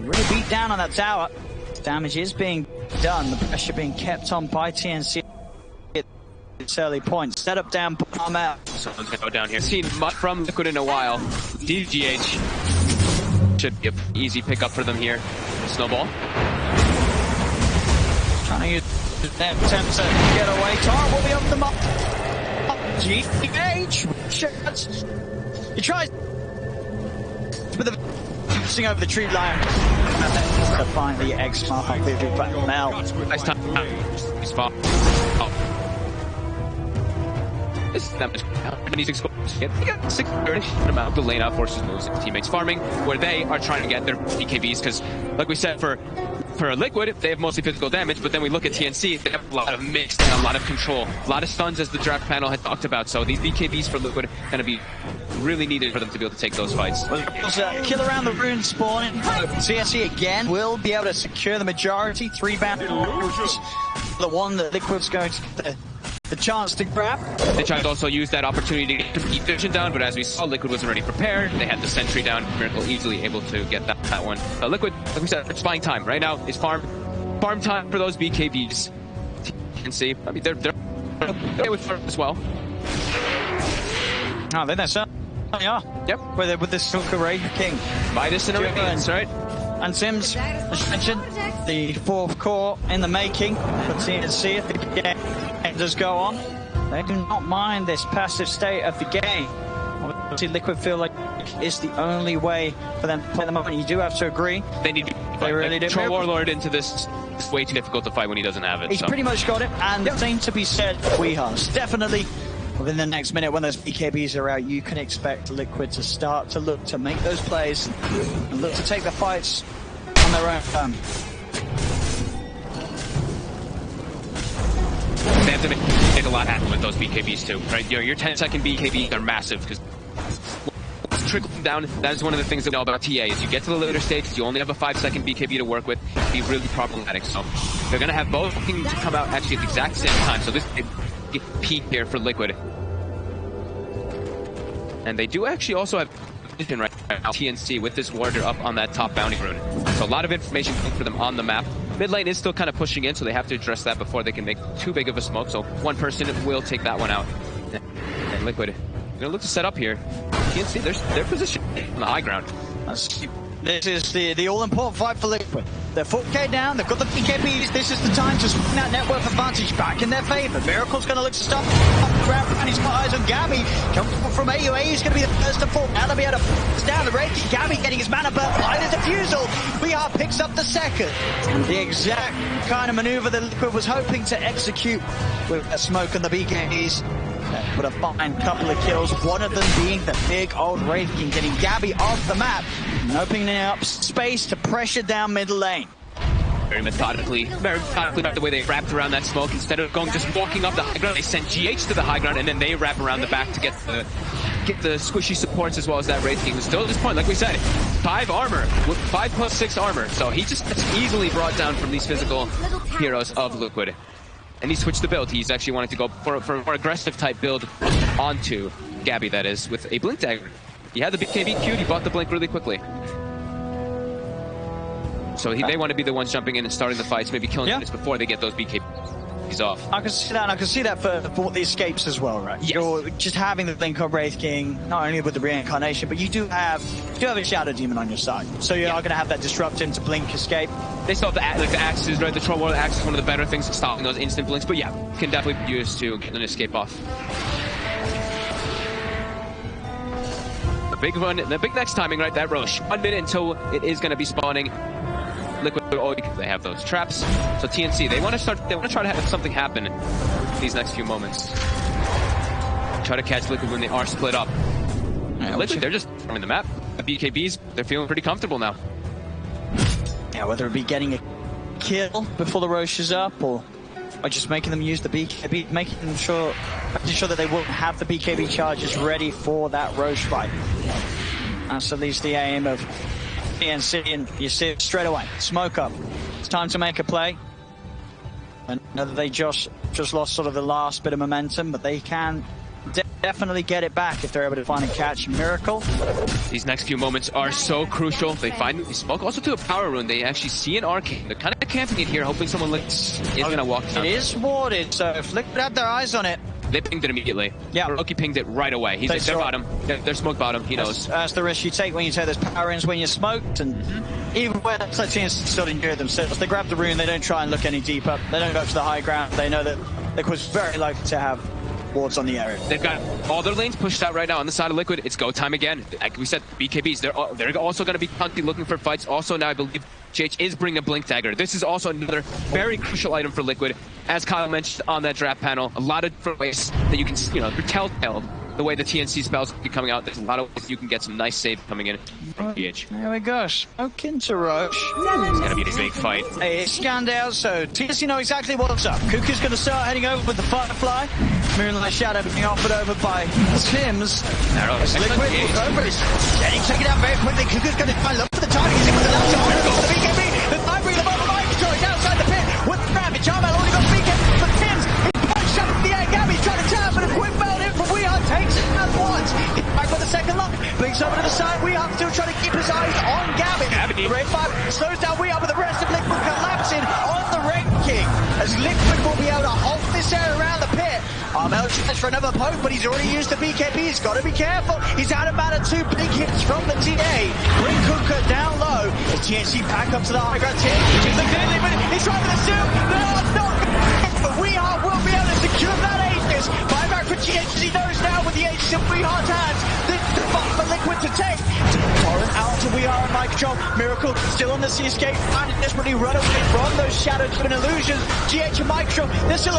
really beat down on that tower. Damage is being done, the pressure being kept on by TNC at its early point. Set up down, palm out. Someone's gonna go down here. Seen much from Liquid in a while. DGH should be an easy pickup for them here. Snowball. Trying to use that attempt to get away. Tar will be up the mark. GH. He tries with the over the tree line. To find the X-Mark with Mel. Nice time. Spot. Oh. This is that much. He got 6 amount. The lane out forces moves and teammates farming, where they are trying to get their BKBs, because, like we said, for Liquid, they have mostly physical damage, but then we look at TNC, they have a lot of mixed and a lot of control. A lot of stuns, as the draft panel had talked about, so these BKBs for Liquid are going to be really needed for them to be able to take those fights. Kill around the rune spawning. TNC again will be able to secure the majority. 3 band. The one that Liquid's going to get the chance to grab. They tried to also use that opportunity to get the vision down, but as we saw, Liquid was already prepared. They had the sentry down. Miracle easily able to get that one. Liquid, like we said, it's buying time. Right now is farm time for those BKBs. You can see, I mean, they're okay with farm as well. Oh, then that's yeah. Yep. With the Silk Raid King. Midas and Arabians, right? And Sims, as you mentioned, the 4th core in the making for TNC. If the game does go on, they do not mind this passive state of the game. Obviously, Liquid feel like it's the only way for them to play at the moment. You do have to agree. They need to really control Warlord into this. It's way too difficult to fight when he doesn't have it. He's pretty much got it, and the same to be said for Weehas. Definitely. Within the next minute, when those BKBs are out, you can expect Liquid to start to look to make those plays and look to take the fights on their own term. They have to make a lot happen with those BKBs too, right? Your 10-second BKBs are massive, because trickling down, that is one of the things that we know about TA, is you get to the later stages, you only have a 5-second BKB to work with. It'd be really problematic. So they're going to have both things come out actually at the exact same time. So this peak here for Liquid. And they do actually also have vision right now, TNC, with this warder up on that top bounty rune. So a lot of information coming for them on the map. Mid lane is still kind of pushing in, so they have to address that before they can make too big of a smoke. So one person will take that one out. And Liquid, they're gonna look to set up here. TNC, their position on the high ground. This is the all-important fight for Liquid. They're 4K down, they've got the BKBs. This is the time to swing that network advantage back in their favor. Miracle's going to look to stop the grab, and he's got eyes on Gabby. Comes from AUA, he's going to be the first to fall. Now they'll be able to f down the Raid. Gabby getting his mana burn by the defusal. VR picks up the second. The exact kind of maneuver that Liquid was hoping to execute with a smoke and the BKBs. But a fine couple of kills, one of them being the big old Wraith King, getting Gabby off the map and opening up space to pressure down mid lane. Very methodically about the way they wrapped around that smoke. Instead of going just walking up the high ground, they sent GH to the high ground, and then they wrap around the back to get the squishy supports as well as that Wraith King. Still at this point, like we said, 5 armor, with 5+6 armor. So he just gets easily brought down from these physical heroes of Liquid. And he switched the build. He's actually wanting to go for a more aggressive type build onto Gabby, that is, with a Blink Dagger. He had the BKB queued, he bought the Blink really quickly. So they want to be the ones jumping in and starting the fights, maybe killing units before they get those BKBs off. I can see that, and I can see that for the escapes as well, right? Yes. You're just having the Blink of Wraith King, not only with the reincarnation, but you do have a Shadow Demon on your side. So you are going to have that disrupt him to blink escape. They still have the axes, right? The Troll Warrior axe is one of the better things at stopping those instant blinks, but yeah, can definitely be used to get an escape off. The big next timing, right? That Roche. 1 minute until it is going to be spawning. Liquid, they have those traps. So TNC, they want to try to have something happen these next few moments. Try to catch Liquid when they are split up. Liquid, they're just farming the map. The BKBs, they're feeling pretty comfortable now. Yeah, whether it be getting a kill before the Roche is up, or just making them use the BKB, making sure that they won't have the BKB charges ready for that Roche fight. That's at least the aim of TNC, and you see it straight away. Smoke up. It's time to make a play. I know that they just lost sort of the last bit of momentum, but they can definitely get it back if they're able to find and catch Miracle. These next few moments are so crucial. They find the smoke also to a power rune. They actually see an arcane. They're kind of camping it here, hoping someone is going to walk down. It is warded, so if Liquid had their eyes on it. They pinged it immediately. Yeah. Loki pinged it right away. He's like, they're bottom. They're smoke bottom. He knows. That's the risk you take when you take those power runes when you're smoked. And even when TNC still endure themselves, they grab the rune, they don't try and look any deeper. They don't go to the high ground. They know that Liquid's very likely to have wards on the area. They've got all their lanes pushed out right now on the side of Liquid. It's go time again. Like we said, BKBs, they're also going to be constantly looking for fights. Also now I believe GH is bringing a Blink Dagger. This is also another very crucial item for Liquid. As Kyle mentioned on that draft panel, a lot of different ways that you can, they're telltale the way the TNC spells are coming out. There's a lot of ways you can get some nice save coming in from GH. There we go. Smoke into Roche. It's going to be a big fight. It's scanned out, so TNC know exactly what's up. Cuckoo's going to start heading over with the Firefly. Moonlight Shadow being offered over by Tims. Liquid will go for it. Getting taken out very quickly. Cuckoo's going to try and look for the target. He's in with the left arm. The BKB. The time bringing them over by Detroit outside the pit with the Ravage. Armel only got BKB for Tims. He punched up the air. Gabby's trying to tap, but a quick bout in from Weehart takes it out once. He's back for the second lock. Blinks over to the side. Weehart still trying to keep his eyes on Gabby. Red 5 slows down Weehart, but the rest of Liquid collapsing on the Red King. As Liquid will be able to hold this area around the pit. Armel tries for another poke, but he's already used the BKB. He's got to be careful. He's out of mana. 2 big hits from the TA. Bring Kuka down low. The TNC back up to the high ground. He's trying to steal. No, it's not. But Weehart will be able to secure that Aegis. Buyback for TNC. He knows now with the Aegis in Weehart's hands. This is the fight for Liquid to take. Torrent out to Weehart and Mike Control. Miracle still on the sea escape. Trying to desperately run away from those shadows and illusions. GH and Mike Control. They're still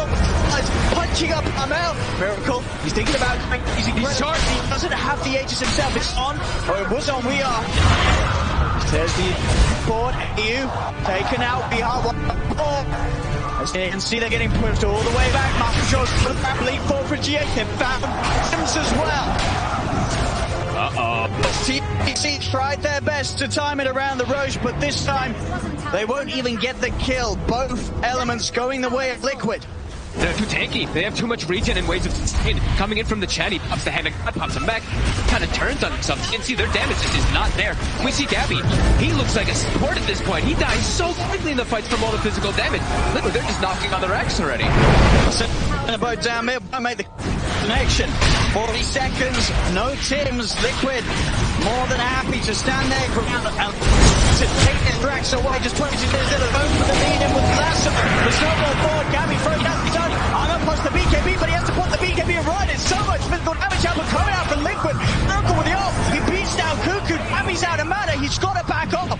punching up Armel. Miracle. He's thinking about using his charge. He doesn't have the Aegis himself. It's on, or it was on Weehart. There's the board. EU taken out. Weehart. As you can see, they're getting pushed all the way back. Master Control's for the leap forward for GH. They found Sims as well. TNC tried their best to time it around the Roche, but this time they won't even get the kill. Both elements going the way of Liquid. They're too tanky. They have too much regen and waves of sustain. Coming in from the chat, he pops the hand, pops him back, kind of turns on himself. You can see their damage just is not there. We see Gabby. He looks like a support at this point. He dies so quickly in the fights from all the physical damage. Liquid, they're just knocking on the racks already. So, about down mid, make the connection. 40 seconds, no Tims. Liquid more than happy to stand their ground and to take his Drax away. Just places his little boat for the lead in with Lasso. The snowball forward, Gabby throwing down the turn. I'm up plus the BKB, but he has to put the BKB right. It's so much physical damage out, but coming out from Liquid. Miracle with the ult. He beats down Cuckoo. Gabby's out of mana. He's got to back up.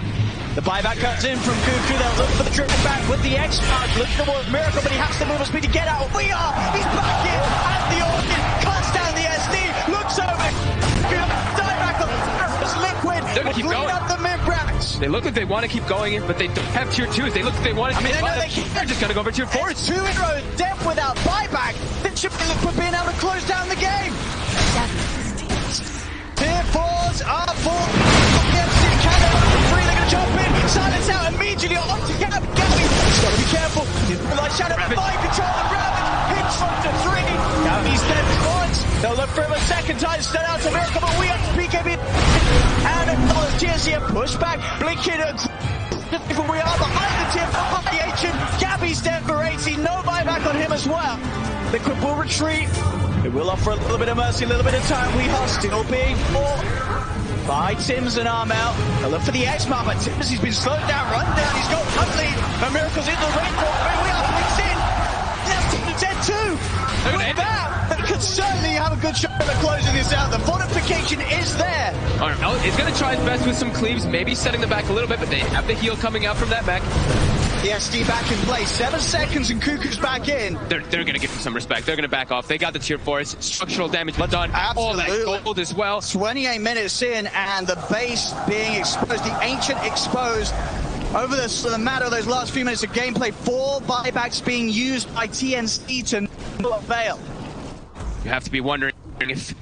The buyback comes in from Cuckoo. They'll look for the triple back with the X-Mark. Look towards Miracle, but he has to move his speed to get out. We are. He's back in. And the Orchid to keep bring going. up the mid-ranks. They look like they want to keep going, but they don't have tier 2s. They look like they want to they're just going to go for tier 4s. 2 in a row, death without buyback. This should be Liquid being able to close down the game. Tier 4s are for TNC. Canada for 3, they're going to jump in. Silence out immediately onto Gabby. He's got to be careful. Like Shadow, mind control and Ravage. Hits from to 3. Gabby's dead once. They'll look for him a second time. Instead out to Miracle, but we have PKB. And TNC a pushback. Blinking we are behind the tier 4 the Ancient. Gabby's dead for 80. No buyback on him as well. Liquid will retreat. It will offer a little bit of mercy, a little bit of time. We are still being fought by Tims and Armel. They'll look for the X-Mark, but Tims, he's been slowed down, run down. He's got Huntley. And Miracle's in the rainfall. We are fixed in. That's dead too. With that, they could certainly have a good shot at closing this out. The fortification is there. Armel is going to try his best with some cleaves, maybe setting them back a little bit, but they have the heal coming out from that back. The SD back in place. 7 seconds and Cuckoo's back in. They're going to give him some respect. They're going to back off. They got the tier 4s. Structural damage done. Absolutely. All that gold as well. 28 minutes in and the base being exposed. The Ancient exposed. Over the matter of those last few minutes of gameplay, 4 buybacks being used by TNC to no avail. You have to be wondering if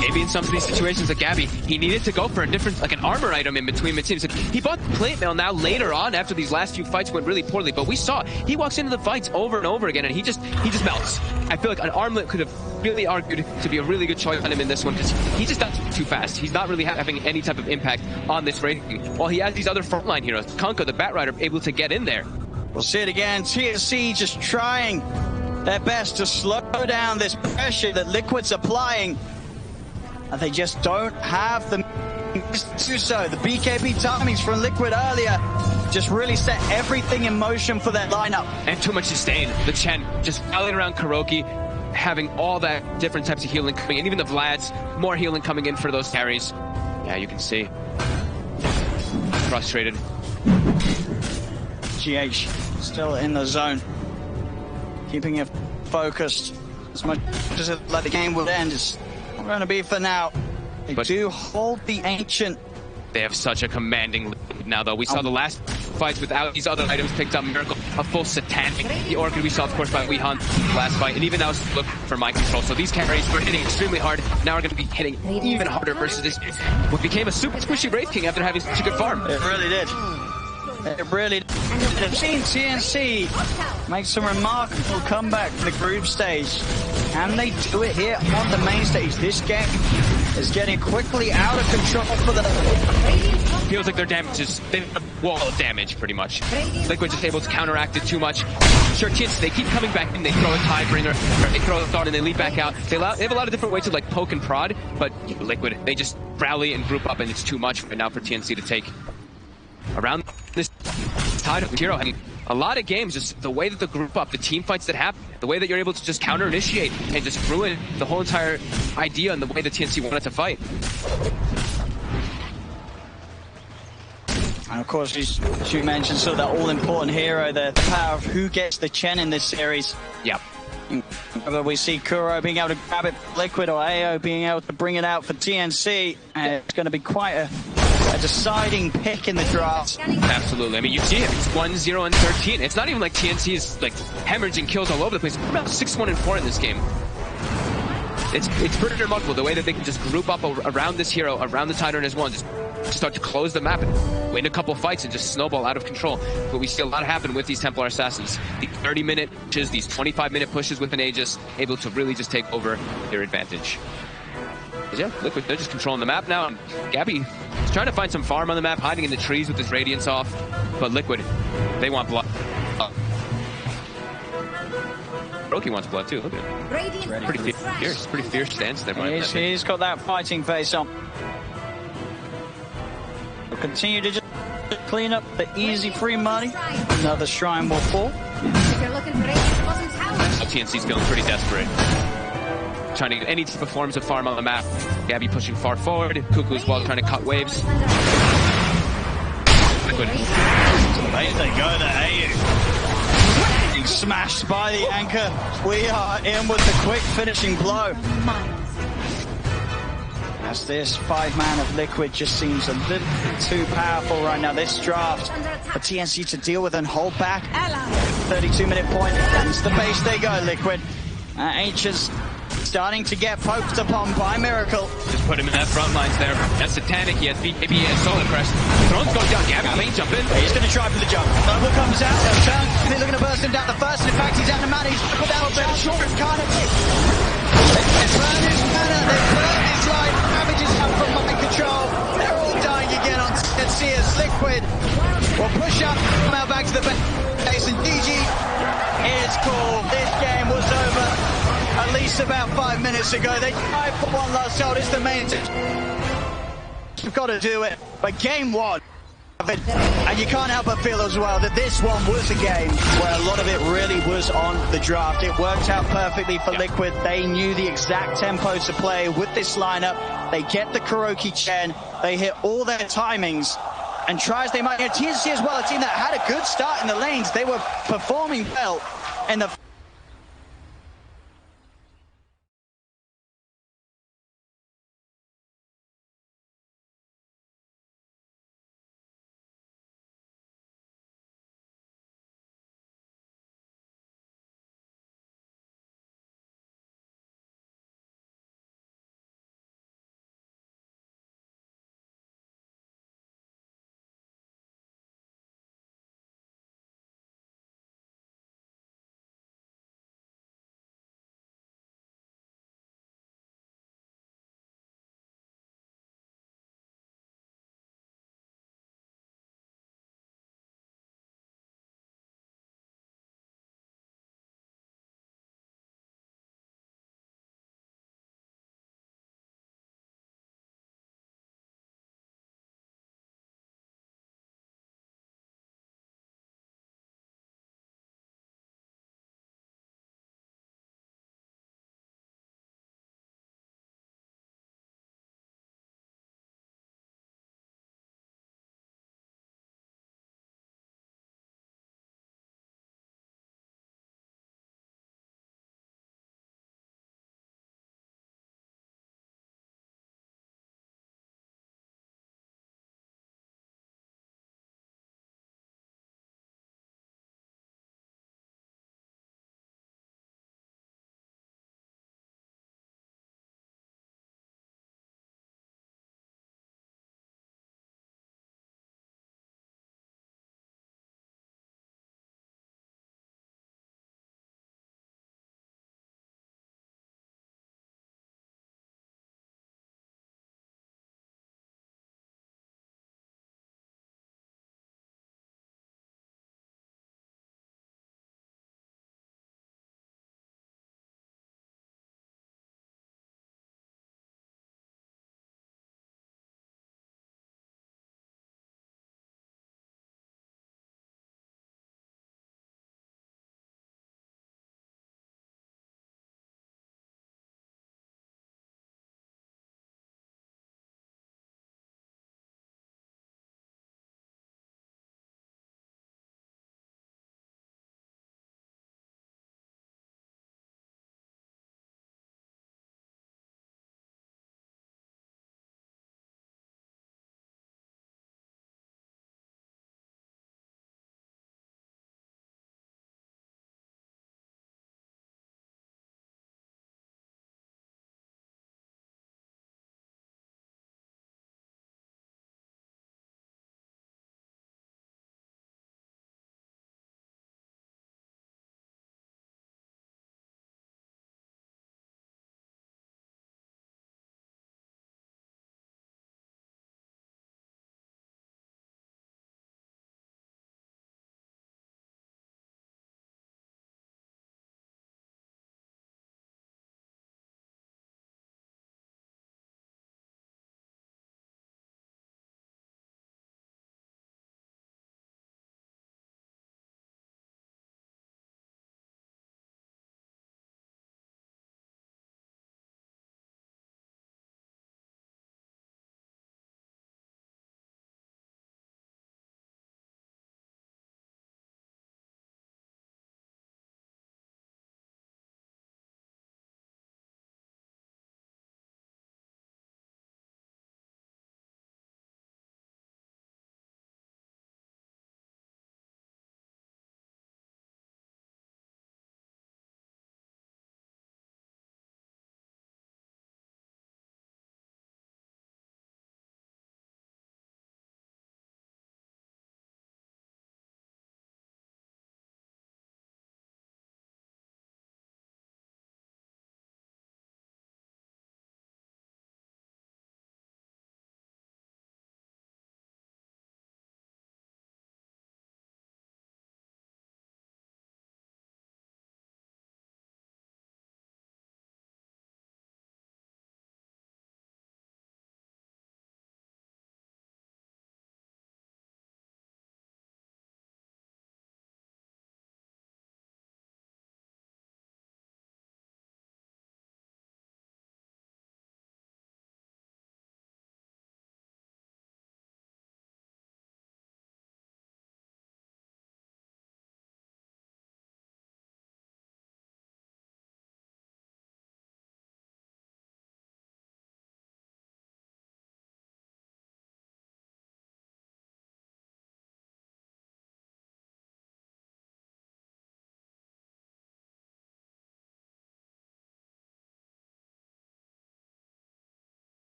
maybe in some of these situations like Gabby, he needed to go for a different, like an armor item in between the teams. He bought plate mail now later on after these last few fights went really poorly, but we saw he walks into the fights over and over again and he just melts. I feel like an armlet could have really argued to be a really good choice on him in this one because he just does too fast. He's not really having any type of impact on this ranking. While he has these other frontline heroes, Kunkka, the Batrider, able to get in there. We'll see it again. TNC just trying their best to slow down this pressure that Liquid's applying. And they just don't have the means to do so. The BKB timings from Liquid earlier just really set everything in motion for their lineup. And too much sustain. The Chen just rallying around Kuroki, having all that different types of healing coming in. Even the Vlads, more healing coming in for those carries. Yeah, you can see. Frustrated. GH still in the zone. Keeping it focused as much as it like the game will end. It's not going to be for now. They do hold the Ancient. They have such a commanding lead now, though. We saw the last fights without these other items picked up. Miracle, a full satanic. The Orchid we saw, of course, by Weehan last fight. And even now, look for mind control. So these carries were hitting extremely hard. Now we're going to be hitting even harder versus this. What became a super squishy Wraith King after having such a good farm. It really did. It really did. I've seen TNC make some remarkable comeback from the group stage. And they do it here on the main stage. This game is getting quickly out of control for the... Feels like their damage is... They've a wall of damage, pretty much. Liquid just able to counteract it too much. Sure, TNC, they keep coming back in. They throw a Tidebringer, or they throw a Thought, and they lead back out. They have a lot of different ways to, like, poke and prod, but Liquid, they just rally and group up, and it's too much right now for TNC to take. Around this tide of hero, I mean, a lot of games, just the way that the group up, the team fights that happen, the way that you're able to just counter-initiate and just ruin the whole entire idea and the way the TNC wanted to fight. And of course, as you mentioned, sort of that all-important hero, the power of who gets the Chen in this series. Yep. Whether we see Kuro being able to grab it for Liquid or AO being able to bring it out for TNC, it's going to be quite a deciding pick in the draft. Absolutely. I mean, you see it. It's 1-0 and 13. It's not even like TNC is like hemorrhaging kills all over the place. We're about 6-1 and 4 in this game. It's pretty remarkable the way that they can just group up around this hero, around the Titan as one, just start to close the map and win a couple fights and just snowball out of control. But we see a lot happen with these Templar Assassins. The 30-minute pushes, these 25-minute pushes with an Aegis, able to really just take over their advantage. Yeah, Liquid, they're just controlling the map now. And Gabby is trying to find some farm on the map, hiding in the trees with his Radiance off. But Liquid, they want blood. Roki wants blood too, look at him. Pretty fierce stance there. He's got that fighting face on. We'll continue to just clean up the easy free money. Another shrine will fall. TNC's feeling pretty desperate. Trying to get any type of forms of farm on the map. Gabby pushing far forward. Cuckoo as well trying to cut waves. Liquid. They go to AU. Being smashed by the anchor. We are in with the quick finishing blow. fast. This 5-man of Liquid just seems a little too powerful right now. This draft for TNC to deal with and hold back. 32-minute point. That's the base they go, Liquid. H is starting to get poked upon by Miracle. Just put him in that front lines there. That's Satanic. He has maybe a Solid Crest. Throne's going down. Gabby Lane jump in. He's going to try for the jump. Noble comes out. They'll turn. They're looking to burst him down the first. In fact, he's out of mana. He's put down a better short. Kind of. They burn his mana. They burn his life. Ravages come from mind control. They're all dying again on TNC as Liquid will push up. Come out back to the base. And GG is cool. This game was over at least about 5 minutes ago. They tried for one last shot. It's the main thing. You've got to do it. But game one, and you can't help but feel as well that this one was a game where a lot of it really was on the draft. It worked out perfectly for Liquid. They knew the exact tempo to play with this lineup. They get the Kuroki chain. They hit all their timings. And try as they might, TNC as well, a team that had a good start in the lanes. They were performing well in the